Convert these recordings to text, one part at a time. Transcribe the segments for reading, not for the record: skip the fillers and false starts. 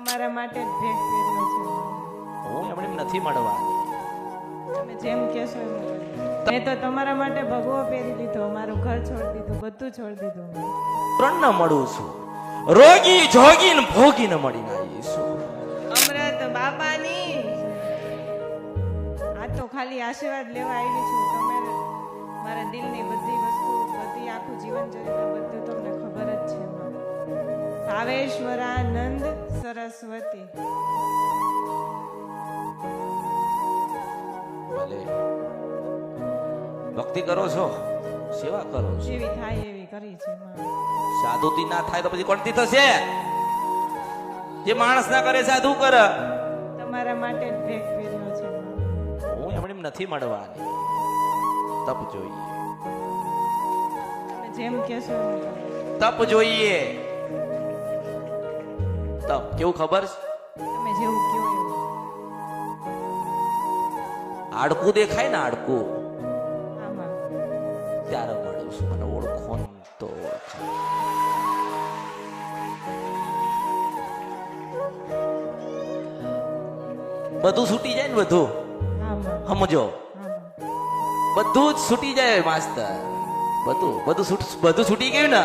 તમારા માટે જ ભેટ પહેર્યો છે. હું એમણે નથી મળવાની. તમે જેમ કહેશો એમ કરીશ. મેં તો તમારા માટે ભગવો પહેરી લીધો, મારું ઘર છોડી દીધું, બધું છોડી દીધું મેં. ત્રણ ન મળું છું, રોગી જોગી ને ભોગી ન મળી ના ઈસુ. અમૃત બાપાની આ તો ખાલી આશીર્વાદ લેવા આવી છું. તમે મારા દિલની બધી વસ્તુ, બધી આખું જીવન ચરિત્ર બધું તમને ખબર જ છે. ભાવેશ્વરાનંદ સરસ્વતી. ભલે ભક્તિ કરો છો, સેવા કરો છો, જેવી થાય એવી કરી છે માં. સાધુતી ના થાય તો પછી કોણથી થશે? જે માણસ ના કરે સાધુ કરે. તમારા માટે જ ભેટ પહેર્યો છે માં. હું એમણે નથી મળવાની. તપ જોઈએ, તમે જેમ કહેશો એમ કરીશ. તપ જોઈએ. તપ કેવું ખબર છે? તમે જેવું કહો એવું. હાડકું દેખાય ને, હાડકું આમાં ત્યારે મળું છું. મને ઓળખો ને તો ઓળખાય. બધું છૂટી જાય ને, બધું આમાં સમજો, આમાં બધું જ છૂટી જાય માસ્તર. બધું છૂટી ગયું ને,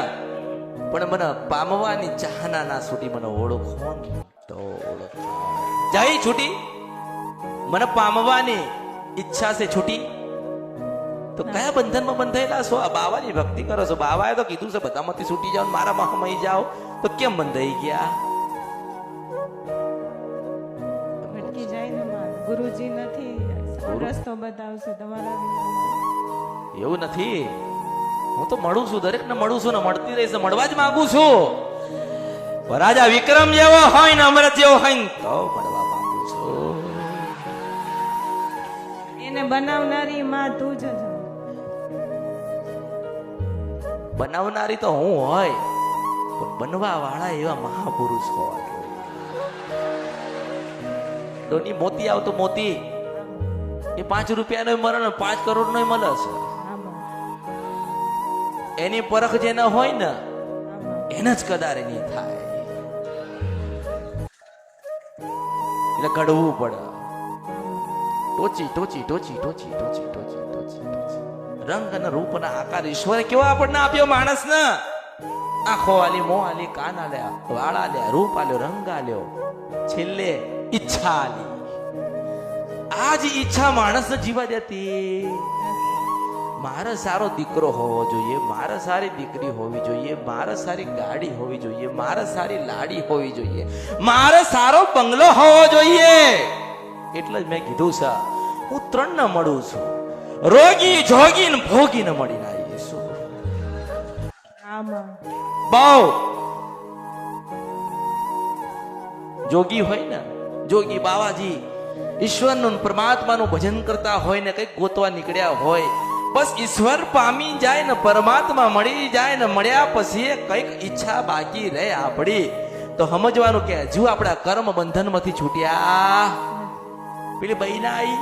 પણ મને પામવાની ચાહના ના છૂટી. મને ઓળખો ને તો ઓળખાય. જાય છૂટી, મને પામવાની ઈચ્છા છે છૂટી. તો કયા બંધનમાં બંધાયેલા છો? આ બાવાની ભક્તિ કરો છો. બાવાએ તો કીધું છે બધામાંથી છૂટી જાઓ, મારામાં હમાઈ જાઓ. તો કેમ બંધાઈ ગયા? ભટકી જાય ને માં. ગુરુજી નથી, રસ્તો બતાવશે તમારા વિના. એવું નથી. હું તો મળું છું, દરેકને મળું છું ને મળતી રહીશ. મળવા જ માંગુ છું. રાજા વિક્રમ જેવો હોય ને અમૃત જેવો હોય ને તો મળવા માંગુ છું. એને બનાવનારી માં તું જ છો. બનાવનારી તો હું હોય, પણ બનવા વાળા એવા મહાપુરુષ હોવા જોઈએ. ડોની મોતી આવતો મોતી એ 5 રૂપિયાનો મળે ને 5 કરોડનો મળે છે. આમાં એની પરખ જેને હોય ને આમાં એને જ કદાર એની થાય. એટલે ઘડવું પડે. ટોચી ટોચી ટોચી ટોચી ટોચી ટોચી ટોચી ટોચી રંગ અને રૂપ અને આકાર ઈશ્વરે કેવો આપણને આપ્યો માણસને. આંખો આલી, મોં આલી, કાન આલ્યા, વાળ આલ્યા, રૂપ આલ્યો, રંગ આલ્યો, છેલ્લે ઈચ્છા આલી. આ જ ઈચ્છા માણસને જીવા દેતી. મારે સારો દીકરો હોવો જોઈએ, મારે સારી દીકરી હોવી જોઈએ, મારે સારી ગાડી હોવી જોઈએ, મારે સારી લાડી હોવી જોઈએ, મારે સારો બંગલો હોવો જોઈએ. એટલે જ મેં કીધું છે હું 3 ન મળું છું, રોગી જોગી ને ભોગી ને મળી ના ઈસુ. આમાં બહુ જોગી હોય ને, જોગી બાવાજી ઈશ્વરનું પરમાત્માનું ભજન કરતા હોય ને કઈક ગોતવા નીકળ્યા હોય, બસ ઈશ્વર પામી જાય ને પરમાત્મા મળી જાય ને મળ્યા પછી કઈક ઈચ્છા બાકી રહે આપણી, તો સમજવાનું કે હજુ આપણા કર્મ બંધન માંથી છૂટ્યા. પેલી બહેના આવી,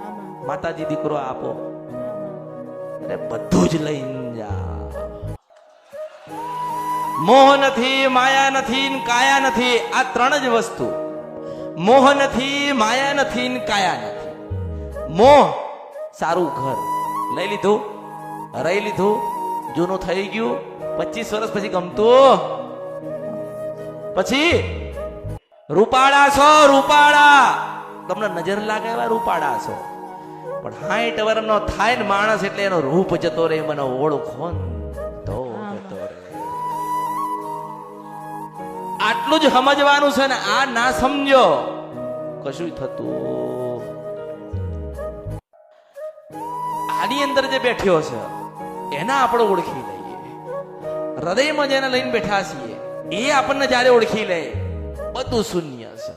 આમાં માતાજી દીકરો આપો, અરે બધું જ લઈને જા. મોહ નથી, માયા નથી, કાયા નથી. આ 3 જ વસ્તુ. મોહ નથી, માયા નથી, કાયા નથી. મોહ સારું ઘર લઈ લીધું, રહી લીધું, જૂનું થઈ ગયું, 25 વર્ષ પછી ગમતું. પછી રૂપાળા છો, રૂપાળા, તમને નજર લાગે એવા રૂપાળા છો, પણ 60 વર્ષનો થાય ને માણસ એટલે એનો રૂપ જતો રહે. મને ઓળખો ને તો જતો રહે. આટલું જ સમજવાનું છે ને. આ ના સમજો કશું થતું. આની અંદર જે બેઠ્યો છે એના આપણે ઓળખી લઈએ. હૃદયમાં જેને લઈને બેઠા છીએ એ આપણને જયારે ઓળખી લે બધું શૂન્ય છે.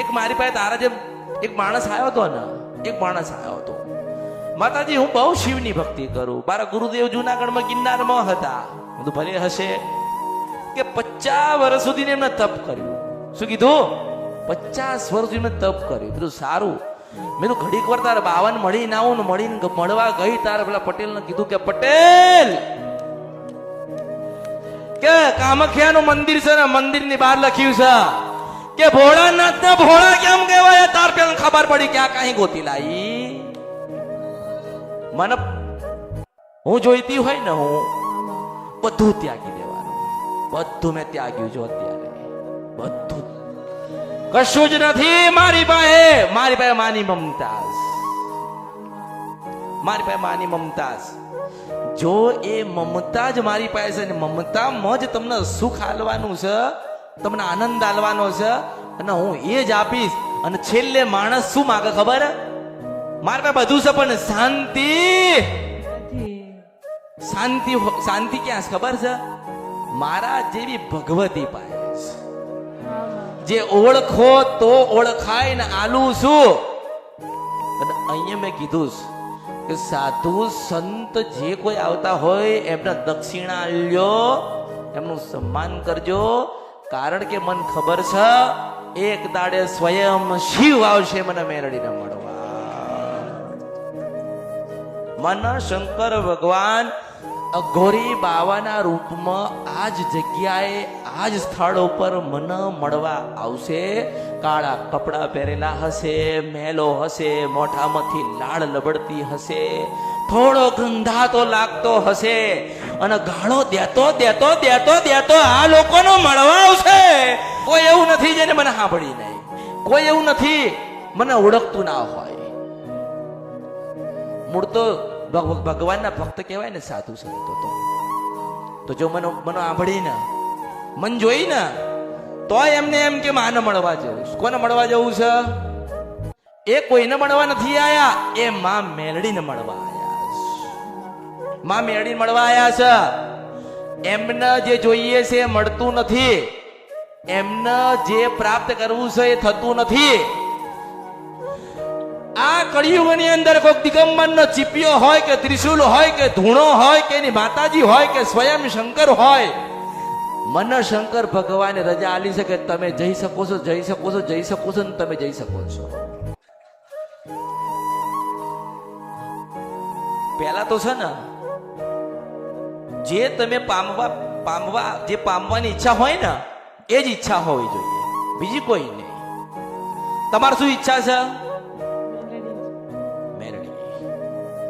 એક મારી પાસે તારા જેમ એક માણસ આવ્યો હતો ને, એક માણસ આવ્યો હતો, માતાજી હું બહુ શિવની ભક્તિ કરું. મારા ગુરુદેવ જુનાગઢમાં ગિરનારમાં હતા. બધું ભલે હશે કે 50 વર્ષ સુધી એમને તપ કર્યું. શું કીધું? 50 વર્ષ સુધી મેં તપ કર્યું. બધું સારું. મેં ઘડીક વાર તારે 52 મળીને આવું ને, મળીને મળવા ગઈ તારે પેલા પટેલ ને કીધું કે પટેલ કે કામખ્યાનું મંદિર છે ને મંદિરની બહાર લખ્યું છે કે ભોળાનાથ ને ભોળા કેમ કહેવાય તાર પેલા ખબર પડી કે આ કઈ ગોતી લાઈ મને હું જોઈતી હોય ને હું બધું ત્યાગી દેવાનું બધું મેં ત્યાગ્યું જો અત્યારે બધું કશું જ નથી મારી પાસે માની મમતાઝ મારી પાસે માની મમતાઝ જો એ મમતા જ મારી પાસે છે ને મમતામાં જ તમને સુખ આલવાનું છે તમને આનંદ આલવાનો છે અને હું એ જ આપીશ અને છેલ્લે માણસ શું માગે ખબર મારી પાસે બધું છે પણ શાંતિ નથી. શાંતિ શાંતિ ક્યાં છે ખબર છે મારા જેવી ભગવતી પાસે જે ઓળખો તો ઓળખાય ને આલું શું અને અહીંયા મેં કીધું કે સાધુ સંત જે કોઈ આવતા હોય એમને દક્ષિણા આલ્યો એમનું સન્માન કરજો કારણ કે મને ખબર છે એક દાડે સ્વયં શિવ આવશે મને મેરડીને મળવા મને શંકર ભગવાન અઘોરી બાવાના રૂપમાં આ જ જગ્યાએ આ જ સ્થળ ઉપર મને મળવા આવશે કાળા કપડા પહેરેલા હશે મેલો હશે મોઢામાંથી લાળ લબડતી હશે થોડો ગંધાતો લાગતો હશે અને ગાળો દેતો દેતો દેતો દેતો આ લોકોનો મળવા આવશે કોઈ એવું નથી જેને મને સાંભળી નહીં કોઈ એવું નથી મને ઓળખતું ના હોય મૂળ તો ભગવાનના ભક્ત કહેવાય ને સાધુ સંતો તો જો મને સાંભળી ને મન જોઈ ને તોય એમને એમ કે માને મળવા જવું કોને મળવા જવું છે એ કોઈને મળવા નથી આયા એ માં મેલડીને મળવા આયા માં મેલડીને મળવા આયા છે એમને જે જોઈએ છે એ મળતું નથી એમને જે પ્રાપ્ત કરવું છે એ થતું નથી આ કળિયુગની અંદર કોઈ દિગંબરનો ચીપિયો હોય કે ત્રિશુલ હોય કે ધૂણો હોય કે એની માતાજી હોય કે સ્વયં શંકર હોય મને શંકર ભગવાને રજા આલી છે કે તમે જઈ શકો છો જઈ શકો છો જઈ શકો છો ને તમે જઈ શકો છો પહેલા તો છે ને જે તમે પામવાની ઈચ્છા હોય ને એ જ ઈચ્છા હોવી જોઈએ બીજી કોઈ નહીં તમારે શું ઈચ્છા છે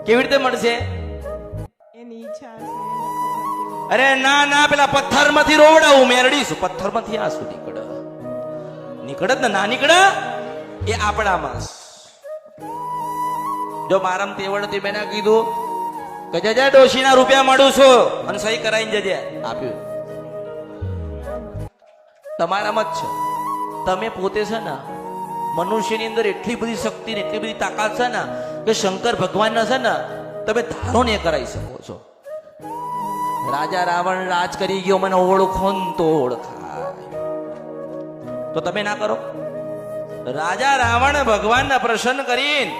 કેવી રીતે મળશે એની ઈચ્છા હશે એને ખબર અરે ના ના પેલા પથ્થર માંથી રોવડાવું મેરડીશું પથ્થર માંથી આ શું નીકળે ને ના નીકળે એ આપણામાં જો મારામ તેવડતી બેને કીધું કે જજે ડોશીના રૂપિયા મળું છું અને સહી કરાવીને જજે આપ્યું તમારામાં જ છે તમે પોતે છે ને મનુષ્યની અંદર એટલી બધી શક્તિ ને એટલી બધી તાકાત છે ને કે શંકર ભગવાન છે ને તમે ધારો ને કરાવી શકો છો રાજા રાવણ રાજ કરી ગયો મને ઓળખો ને તો ઓળખાય તો તમે ના કરો રાજા રાવણ ભગવાનને પ્રસન્ન કરીને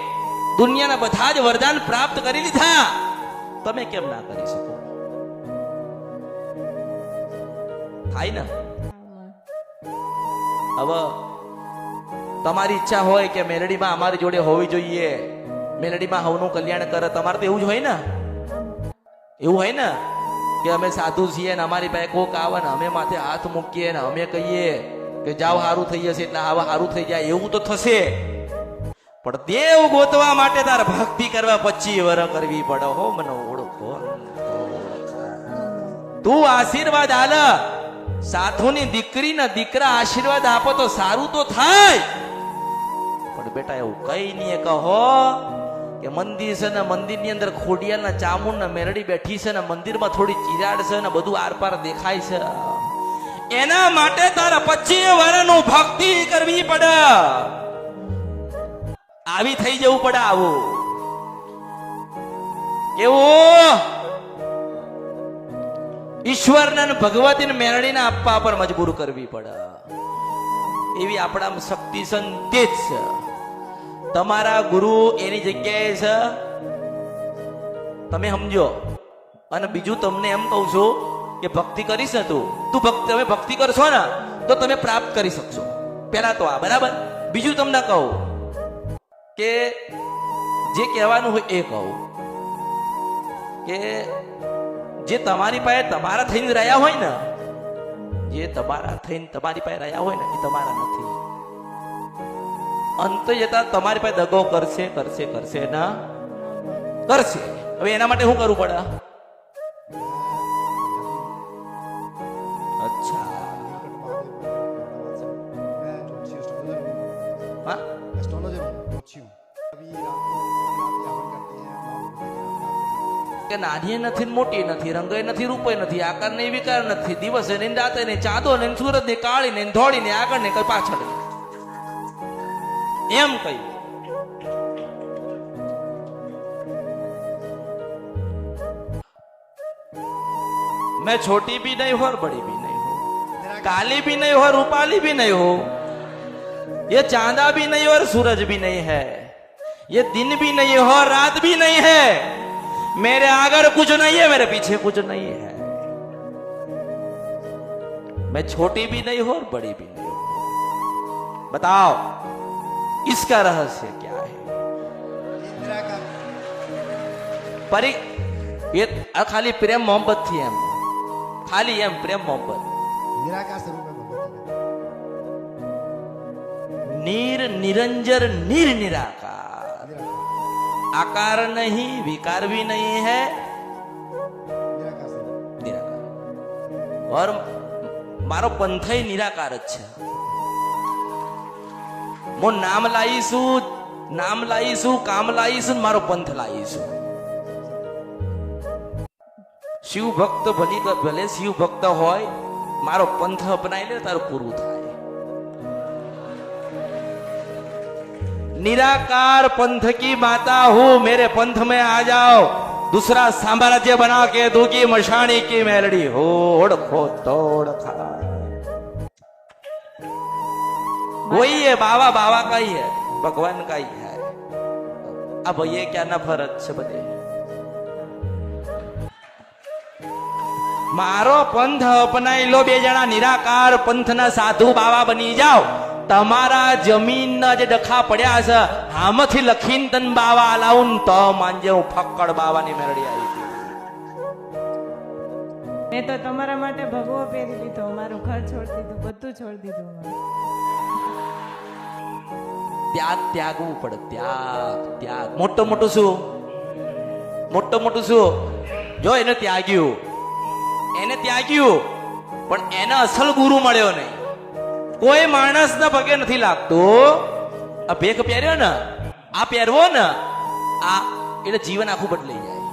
દુનિયાના બધા જ વરદાન પ્રાપ્ત કરી લીધા તમે કેમ ના કરી શકો થાય ને હવે તમારી ઈચ્છા હોય કે મેલડીમાં અમારી જોડે હોવી જોઈએ મેલડીમાં હવનું કલ્યાણ કરે તમારે તો એવું જ હોય ને એવું હોય ને કે અમે સાધુ છીએ ને અમારી પાસે કોક આવે ને અમે માથે હાથ મૂકીએ ને અમે કહીએ કે જાવ સારું થઈ જશે એટલે હવે સારું થઈ જાય એવું તો થશે પણ દેવ ગોતવા માટે તારે ભક્તિ કરવા 25 વર્ષ કરવી પડે હો મને ઓળખો તું આશીર્વાદ આલ સાધુની દીકરીને દીકરા આશીર્વાદ આપો તો સારું તો થાય પણ બેટા એવું કઈ નહીં કહો કે મંદિર છે ને મંદિરની અંદર ખોડિયાલ ના ચામુંડ ને મેરડી બેઠી છે ને મંદિરમાં થોડી ચિરાડ છે ને બધું આરપાર દેખાય છે એના માટે તારા 25 વર્ષનું ભક્તિ કરવી પડે આવી થઈ જવું પડે આવું કેવું ઈશ્વરને ભગવતીને મેરડીને આપવા પર મજબૂર કરવી પડે એવી આપણા શક્તિ સંતે જ છે તમારા ગુરુ એની જગ્યાએ છે તમે સમજો અને બીજું તમને એમ કહું છું કે ભક્તિ કરીશ ને તમે ભક્તિ કરશો ને તો તમે પ્રાપ્ત કરી શકશો પહેલા તો આ બરાબર બીજું તમને કહું કે જે કહેવાનું હોય એ કહું કે જે તમારી પાસે તમારા થઈને રહ્યા હોય ને જે તમારા થઈને તમારી પાસે રહ્યા હોય ને એ તમારા નથી. અંત જતા તમારી પાસે દગો કરશે કરશે કરશે ના કરશે. હવે એના માટે શું કરવું પડે? અચ્છા हाँ? કે નાની નથી ને મોટી નથી, રંગે નથી, રૂપે નથી, આકાર નહીં, વિકાર નથી, દિવસે ને રાતે ને, ચાંદો ને સૂરજ ને, કાળી ને, ધોળી ને, આગળ ને કઈ પાછળ ને. એમ કહ્યું. मैं छोटी भी नहीं हूं और बड़ी भी नहीं हूं, काली भी नहीं हूं, रूपाली भी नहीं हूं, ये चांदा भी नहीं और सूरज भी नहीं है, ये दिन भी नहीं हो रात भी नहीं है, मेरे आगे कुछ नहीं है, मेरे पीछे कुछ नहीं है, मैं छोटी भी नहीं हूं और बड़ी भी नहीं हूं. बताओ इसका रहस्य क्या है? परी ये खाली प्रेम मोहब्बत थी एम, खाली एम प्रेम मोहब्बत. निराकार स्वरूप है भगवती का. नीर निरंजर निर निराकार, आकार नहीं, विकार भी नहीं है, निराकार स्वरूप. निराकार. और मारो पंथ निराकार જ છે. હું નામ લાવીશું, કામ લાવીશું, મારો પંથ લાવીશું. શિવ ભક્ત ભલે શિવ ભક્ત હોય, મારો પંથ અપનાવી લે તારું પૂરું થાય. निराकार पंथ की माता हूं, मेरे पंथ में आ जाओ, दूसरा साम्राज्य बना के दूंगी मशानी की मेलड़ी हो, ओढ़ो तोड़ खा. वही है बाबा, बाबा का ही है, भगवान का ही है. अब ये क्या ना फरक છે બધે. મારો પંથ અપનાવી લો, બે જણા નિરાકાર પંથના સાધુ બાબા બની જાઓ. તમારા જમીનના જે ડખા પડ્યા છે આમાંથી લખીને તન બાવા લાવું તો માંજે હું ફક્કડ બાવાની મેરડી આવી હતી. મેં તો તમારા માટે ભગવો પહેરી લીધો, મારું ઘર છોડી દીધું, બધું છોડી દીધું. ત્યાગવું પડે, ત્યાગ. મોટું શું? જો એને ત્યાગ્યું, પણ એને અસલ ગુરુ મળ્યો નહીં. કોઈ માણસ ના પગે નથી લાગતો. આ ભેખ પહેર્યો ને, આ પહેરવો ને, આ એટલે જીવન આખું બદલાઈ જાય.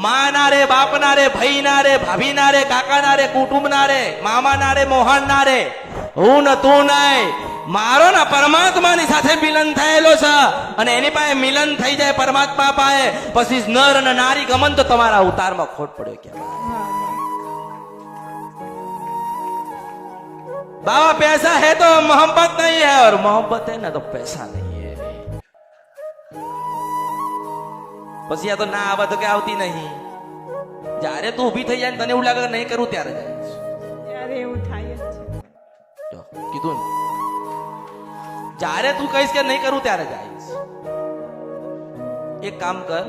માં ના રે, બાપ ના રે, ભાઈ ના રે, ભાભી ના રે, કાકા ના રે, કુટુંબ ના રે, મામા ના રે, મોહન ના રે, હું ને તું નહીં, મારો ને પરમાત્માની સાથે મિલન થયેલો છે. અને એની પાસે મિલન થઈ જાય પરમાત્મા પાસે, પછી નર અને નારી ગમન તો તમારા અવતારમાં ખોટ પડ્યો કહેવાય. बाबा पैसा है तो मोहब्बत नहीं है, और मोहब्बत है ना तो पैसा नहीं है. પછી આ તો ના આવે તો કે આવતી નહીં. જ્યારે તું ઊભી થઈ જાય ને તને એવું લાગે કે નહીં કરું ત્યારે જાય. ત્યારે એવું થાય જ છે. જો કીધું ને, જ્યારે તું કહીશ કે નહીં કરું ત્યારે જાય. એક કામ કર,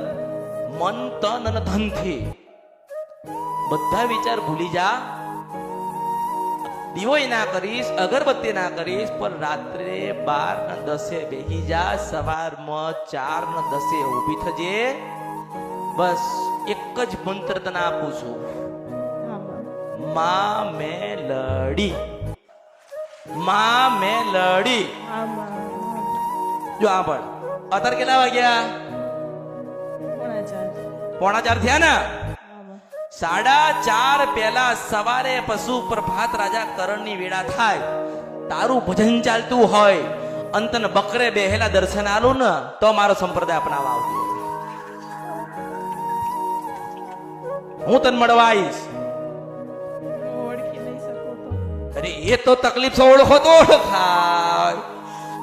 મન તન અને ધનથી બધા વિચાર ભૂલી જા. દીવોય ના કરીશ, અગરબત્તી ના કરીશ, પણ રાત્રે 12:10 બેહી જા, સવારમાં 4:10 ઊભી થજે. બસ એક જ મંત્ર તને આપું છું, માં મેલડી, માં મેલડી. જો આ પણ અત્યારે કેટલા વાગ્યા? 3:45 થયા ને. 4:30 પહેલા સવારે પશુ પ્રભાત રાજા કરણની વેળા થાય, તારું ભજન ચાલતું હોય, અંતન બકરે બેહેલા દર્શન આલું ને તો મારો સંપ્રદાય અપનાવવા આવજો. હું તને મળવા આવીશ. ઓળખી નહીં શકો તો? અરે એ તો તકલીફ છે, ઓળખો તો ઓળખાય.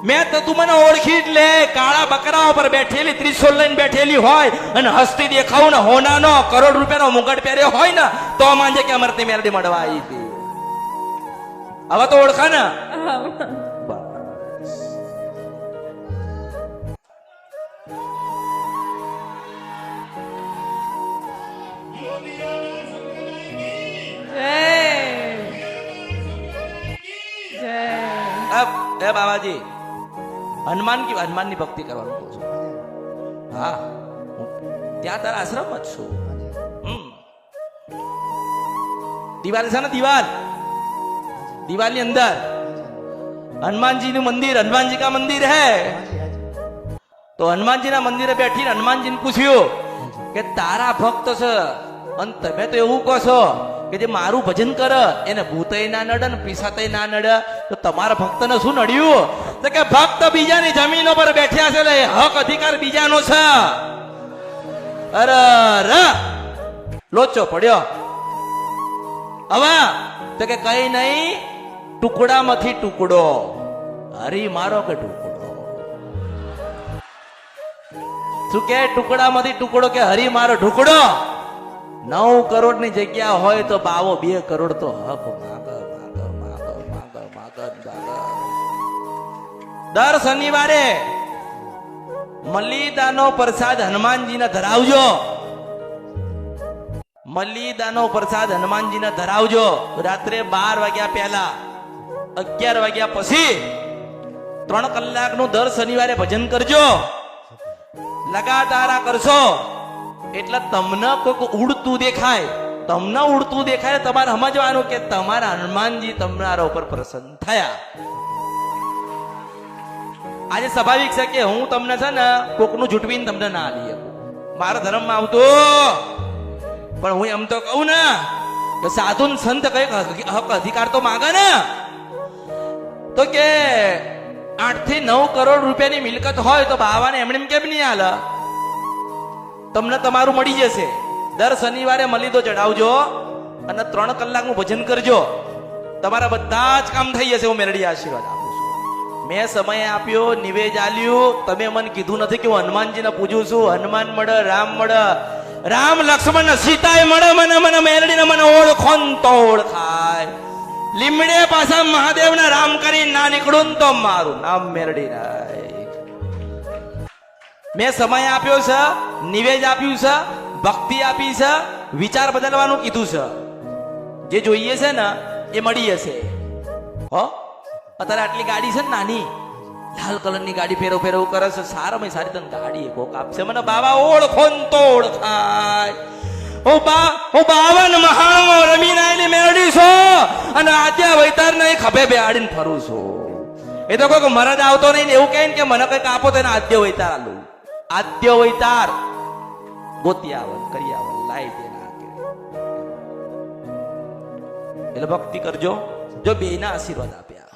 મેં તો તું મને ઓળખી જ લે. કાળા બકરા ઉપર બેઠેલી, ત્રિશૂલ લઈને બેઠેલી હોય અને હસ્તી દેખાવું ને, હોનાનો કરોડ રૂપિયાનો મુગટ પહેર્યો હોય ને તો માંજે કે અમરતી મેરડી મળવા આવી હતી. હવે તો ઓળખા ને. એ બાબાજી હનુમાનની ભક્તિ કરવાનું કહું છું. હા હું ત્યાં તારા આશ્રમ જ છું. દિવાલ છે ને દિવાલની અંદર हनुमान जी નું મંદિર हनुमान जी का मंदिर है. તો હનુમાનજી ના મંદિરે બેઠીને હનુમાનજીને પૂછ્યું કે તારા ભક્ત છે અને તમે તો એવું કહો છો કે જે મારું ભજન કરે એને ભૂતય ના નડે ને પીસાતય ના નડે, તો તમારા ભક્તને શું નડ્યું? તો કે ભક્ત બીજાની જમીનો પર બેઠ્યા છે એટલે હક અધિકાર બીજાનો છે. અરે લોચો પડ્યો. હવે તો કે કઈ નહીં, ટુકડામાંથી ટુકડો હરી મારો કે ટુકડો શું કે ટુકડામાંથી ટુકડો કે હરી મારો ઢુકડો. 9 કરોડ ની જગ્યા હોય તો બાવો 2 કરોડ તો હક માગ. દર શનિવારે મલિદાનો પ્રસાદ હનુમાનજીને ધરાવજો. મલિદાનો પ્રસાદ હનુમાનજીને ધરાવજો. રાત્રે 12 વાગ્યા પહેલા 11 વાગ્યા પછી 3 કલાકનું દર શનિવારે ભજન કરજો. લગાતાર કરશો એટલે તમને કોઈક ઉડતું દેખાય, તમારે સમજવાનું કે તમારા હનુમાનજી તમારા ઉપર પ્રસન્ન થયા. આજે સ્વાભાવિક છે કે હું તમને છે ને કોકનું જૂટવીને તમને ના લઈ શકું, મારા ધર્મમાં આવતું. પણ હું એમ તો કહું ને કે સાધુ સંત કઈક હક અધિકાર તો માંગે ને. તો કે 8 થી 9 કરોડ રૂપિયાની મિલકત હોય તો બાવાને એમણે કેમ નહીં હાલે? તમને તમારું મળી જશે. દર શનિવારે મલિદો ચડાવજો અને 3 કલાકનું ભજન કરજો. તમારા બધા જ કામ થઈ જશે. હું મેરડી આશીર્વાદ આપું છું. મેં સમય આપ્યો, નિવેદ આલ્યું. તમે મને કીધું નથી કે હું હનુમાનજીને પૂજું છું. હનુમાન મળે, રામ મળે, રામ લક્ષ્મણ સીતાએ મળે. મને મેરડીને મને ઓળખો તો ઓળખાય. લીમડે પાછા મહાદેવના રામ કરી ના નીકળું તો મારું નામ મેરડી રાય. મેં સમય આપ્યો છે, નિવેદ આપ્યું છે, ભક્તિ આપી છે, વિચાર બદલવાનું કીધું છે. જે જોઈએ છે ને એ મળી જશે. હો અત્યારે આટલી ગાડી છે ને નાની લાલ કલરની ગાડી ફેરવ કરે છે. સારામાં સારી તને ગાડી કોક આપશે. મને બાબા ઓળખો તો ઓળખાય. હું 52 મહાણમાં રમીને આવેલી મેરડી છો અને આદ્યા વૈતાર ને ખભે બેહાડીને ફરું છું. એ તો કોઈ મરદ આવતો નહીં એવું કહે કે મને કઈક આપો તો એને આદ્ય વૈતાર આલું. આદ્ય વૈતાર ગોતી આવન કરી આવન લાઈ દે ના કે. એટલે ભક્તિ કરજો જો બેયના આશીર્વાદ આપ્યા.